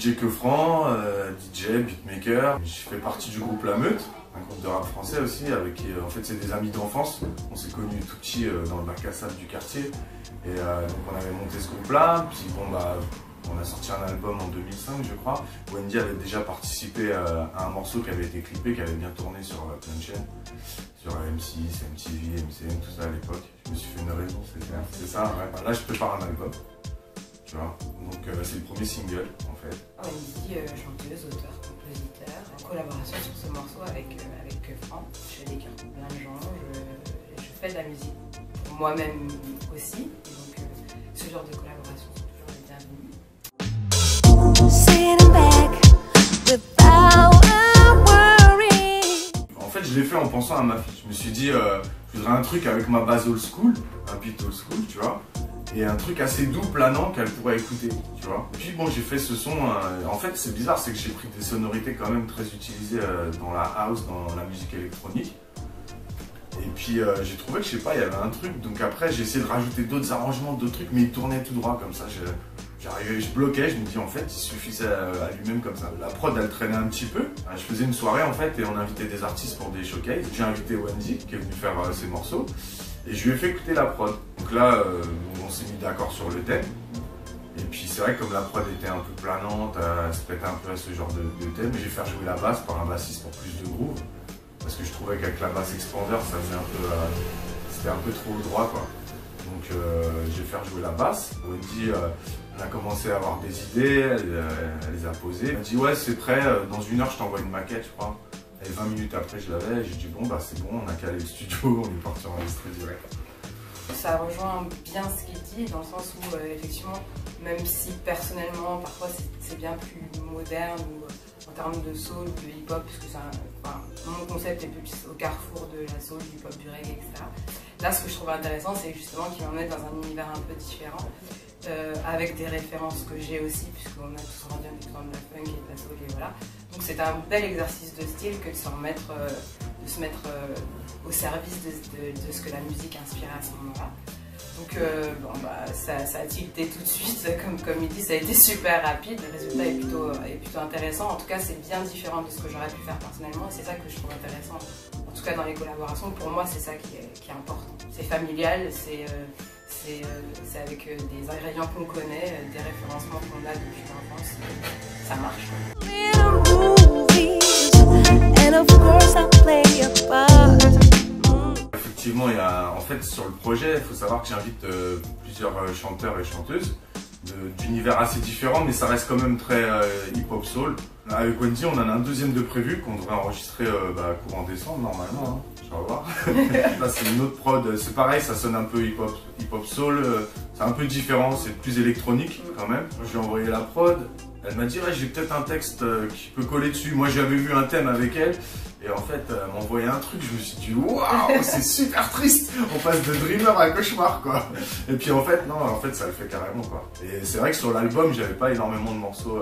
DJ Keufran, DJ, beatmaker. Je fais partie du groupe La Meute, un groupe de rap français aussi, avec qui en fait c'est des amis d'enfance. On s'est connus tout petit dans le bac à sable du quartier. Et donc on avait monté ce groupe-là. Puis bon bah on a sorti un album en 2005 je crois. Wendy avait déjà participé à un morceau qui avait été clippé, qui avait bien tourné sur plein de chaînes. Sur M6, MTV, MCM, tout ça à l'époque. Je me suis fait une raison, c'est ça. Ouais. Là je prépare un album. Tu vois. Donc c'est le premier single en fait. Wendy, chanteuse, auteur, compositeur, en collaboration sur ce morceau avec Keufran. Je fais des cœurs pour plein de gens, je fais de la musique pour moi-même aussi. Et donc ce genre de collaboration sont toujours les bienvenus. En fait je l'ai fait en pensant à ma fille. Je me suis dit je voudrais un truc avec ma base old school, un beat old school, tu vois. Et un truc assez doux, planant, qu'elle pourrait écouter, tu vois. Et puis bon, j'ai fait ce son, en fait c'est bizarre, c'est que j'ai pris des sonorités quand même très utilisées dans la house, dans la musique électronique. Et puis j'ai trouvé que, je sais pas, il y avait un truc, donc après j'ai essayé de rajouter d'autres arrangements, d'autres trucs, mais il tournait tout droit comme ça. J'arrivais, je bloquais, je me dis en fait il suffisait à lui-même comme ça. La prod elle traînait un petit peu. Je faisais une soirée en fait et on invitait des artistes pour des showcases. J'ai invité Wendy qui est venue faire ses morceaux. Et je lui ai fait écouter la prod. Donc là, on s'est mis d'accord sur le thème. Et puis c'est vrai que comme la prod était un peu planante, elle se prêtait un peu à ce genre de thème. J'ai fait jouer la basse par un bassiste pour plus de groove. Parce que je trouvais qu'avec la basse expander, ça faisait un peu... c'était un peu trop droit quoi. Donc j'ai fait jouer la basse. Wendy, elle a commencé à avoir des idées, elle les a posées. Elle m'a dit ouais c'est prêt, dans 1 heure je t'envoie une maquette je crois. Et 20 minutes après, je l'avais, j'ai dit bon bah c'est bon, on a calé le studio, on est parti enregistrer direct. Ça rejoint bien ce qu'il dit, dans le sens où effectivement, même si personnellement parfois c'est bien plus moderne ou en termes de soul, de hip-hop, puisque mon concept est plus au carrefour de la soul, du hip-hop, du reggae, etc. Là, ce que je trouve intéressant, c'est justement qu'il m'emmène dans un univers un peu différent, avec des références que j'ai aussi, puisqu'on a tous grandi en écoutant de la funk et de la soul, et voilà. Donc c'est un bel exercice de style que de se mettre au service de ce que la musique inspirait à ce moment-là. Donc bon, bah, ça a tilté tout de suite, comme il dit, ça a été super rapide, le résultat est plutôt intéressant. En tout cas, c'est bien différent de ce que j'aurais pu faire personnellement et c'est ça que je trouve intéressant. En tout cas, dans les collaborations, pour moi, c'est ça qui est important. C'est familial, c'est avec des ingrédients qu'on connaît, des référencements qu'on a depuis l'enfance, ça marche. Effectivement, il y a, en fait, sur le projet, il faut savoir que j'invite plusieurs chanteurs et chanteuses d'univers assez différents, mais ça reste quand même très hip-hop soul. Avec Wendy, on en a un deuxième de prévu qu'on devrait enregistrer courant décembre normalement. Hein. Je vais voir. Là, c'est une autre prod. C'est pareil, ça sonne un peu hip-hop soul. C'est un peu différent, c'est plus électronique quand même. Je lui ai envoyé la prod. Elle m'a dit ouais, j'ai peut-être un texte qui peut coller dessus. Moi, j'avais vu un thème avec elle. Et en fait, elle m'a envoyé un truc, je me suis dit waouh, c'est super triste. On passe de dreamer à cauchemar quoi. Et puis en fait, non, en fait, ça le fait carrément quoi. Et c'est vrai que sur l'album, j'avais pas énormément de morceaux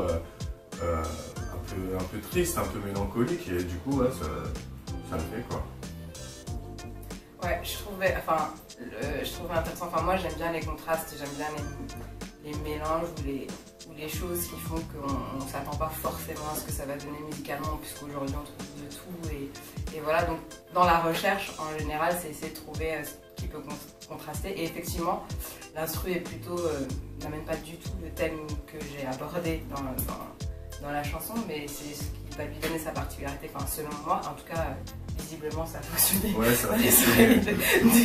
un peu tristes, un peu mélancoliques. Et du coup, ouais, ça le fait quoi. Ouais, je trouvais intéressant. Enfin, moi, j'aime bien les contrastes, j'aime bien les mélanges ou les choses qui font qu'on ne s'attend pas forcément à ce que ça va donner musicalement, puisqu'aujourd'hui on trouve de tout. Et voilà, donc dans la recherche, en général, c'est essayer de trouver ce qui peut contraster. Et effectivement, l'instru est plutôt, n'amène pas du tout le thème que j'ai abordé dans la chanson, mais c'est ce qui va lui donner sa particularité, enfin, selon moi, en tout cas. Visiblement ça a fonctionné dans les soirées de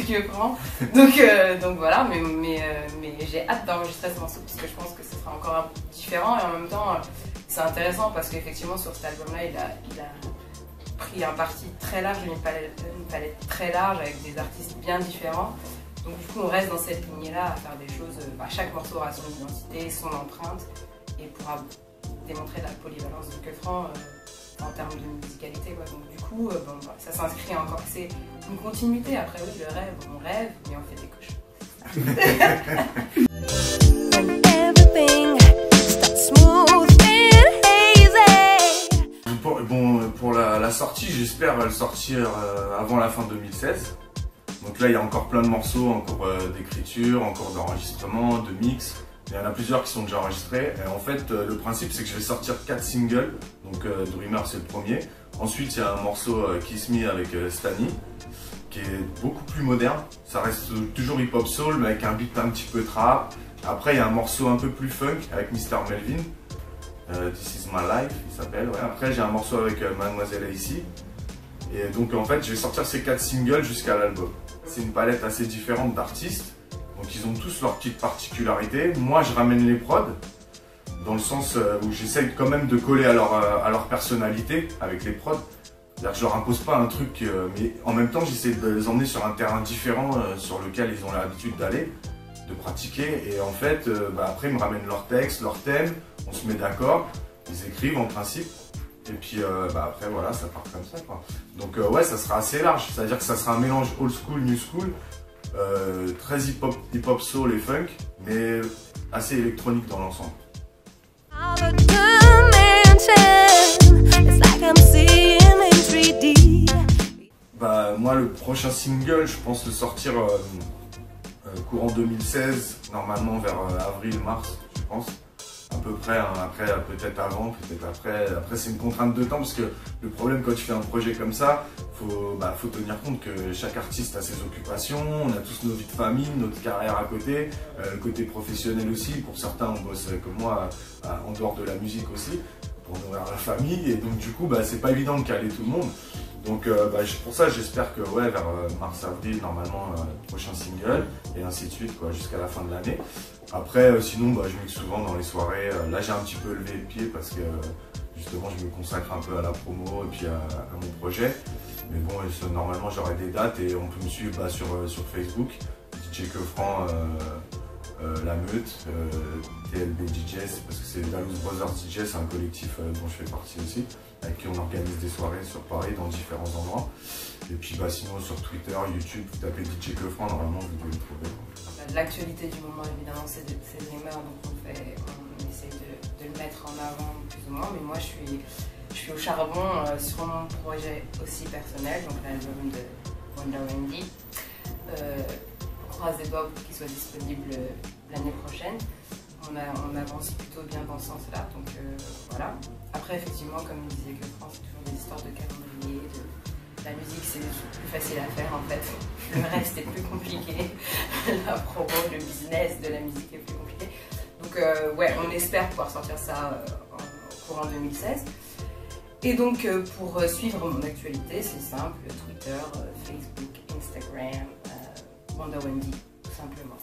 Keufran. Donc voilà, mais j'ai hâte d'enregistrer ce morceau parce que je pense que ce sera encore un peu différent et en même temps c'est intéressant parce qu'effectivement sur cet album-là il a pris un parti très large, une palette très large avec des artistes bien différents. Donc du coup on reste dans cette lignée-là à faire des choses, chaque morceau aura son identité, son empreinte et pourra démontrer la polyvalence de Keufran en termes de musicalité quoi. Donc du coup bon, ça s'inscrit encore, c'est une continuité. Après oui, le rêve, on rêve mais on fait des coches. Bon, pour la sortie, j'espère le sortir avant la fin 2016. Donc là il y a encore plein de morceaux, encore d'écriture, encore d'enregistrement, de mix. Il y en a plusieurs qui sont déjà enregistrés. Et en fait, le principe, c'est que je vais sortir 4 singles. Donc Dreamer, c'est le premier. Ensuite, il y a un morceau Kiss Me avec Stani, qui est beaucoup plus moderne. Ça reste toujours hip-hop soul, mais avec un beat un petit peu trap. Après, il y a un morceau un peu plus funk avec Mr. Melvin. This is my life, il s'appelle. Ouais. Après, j'ai un morceau avec Mademoiselle ici. Et donc, en fait, je vais sortir ces 4 singles jusqu'à l'album. C'est une palette assez différente d'artistes. Donc, ils ont tous leurs petites particularités. Moi, je ramène les prods, dans le sens où j'essaye quand même de coller à leur personnalité avec les prods. C'est-à-dire que je leur impose pas un truc, mais en même temps, j'essaie de les emmener sur un terrain différent sur lequel ils ont l'habitude d'aller, de pratiquer. Et en fait, après, ils me ramènent leurs textes, leurs thèmes, on se met d'accord, ils écrivent en principe. Et puis après, voilà, ça part comme ça, quoi. Donc ouais, ça sera assez large. C'est-à-dire que ça sera un mélange old school, new school, très hip-hop soul et funk, mais assez électronique dans l'ensemble. Moi, le prochain single, je pense le sortir courant 2016, normalement vers avril-mars, je pense. À peu près, hein. Après peut-être avant, peut-être après. Après, c'est une contrainte de temps parce que le problème quand tu fais un projet comme ça, faut tenir compte que chaque artiste a ses occupations, on a tous nos vies de famille, notre carrière à côté, le côté professionnel aussi. Pour certains, on bosse comme moi en dehors de la musique aussi, pour nourrir la famille. Et donc du coup, c'est pas évident de caler tout le monde. Donc pour ça, j'espère que ouais, vers mars-avril, normalement, prochain single, et ainsi de suite, quoi, jusqu'à la fin de l'année. Après, sinon, je mixe souvent dans les soirées. Là, j'ai un petit peu levé le pied parce que justement, je me consacre un peu à la promo et puis à mon projet. Mais bon, normalement, j'aurai des dates et on peut me suivre sur Facebook, DJ Keufran, La Meute, TLB DJs, parce que c'est Dallas Brothers DJ, c'est un collectif dont je fais partie aussi, avec qui on organise des soirées sur Paris dans différents endroits. Et puis sinon sur Twitter, YouTube, vous tapez DJ Keufran, normalement vous devez le trouver. L'actualité du moment évidemment c'est Dreamer, donc on essaie de le mettre en avant plus ou moins, mais moi je suis au charbon sur mon projet aussi personnel, donc l'album de Wonder Wendy. On croise les doigts pour qu'il soit disponible l'année prochaine. On avance plutôt bien dans ce sens-là, donc voilà. Après, effectivement, comme disait Keufran, c'est toujours des histoires de calendrier, la musique c'est plus facile à faire en fait. Le reste est plus compliqué. La promo, le business de la musique est plus compliqué. Donc ouais, on espère pouvoir sortir ça au courant 2016. Et donc pour suivre mon actualité, c'est simple, Twitter, Facebook, Instagram, Wonder Wendy, tout simplement.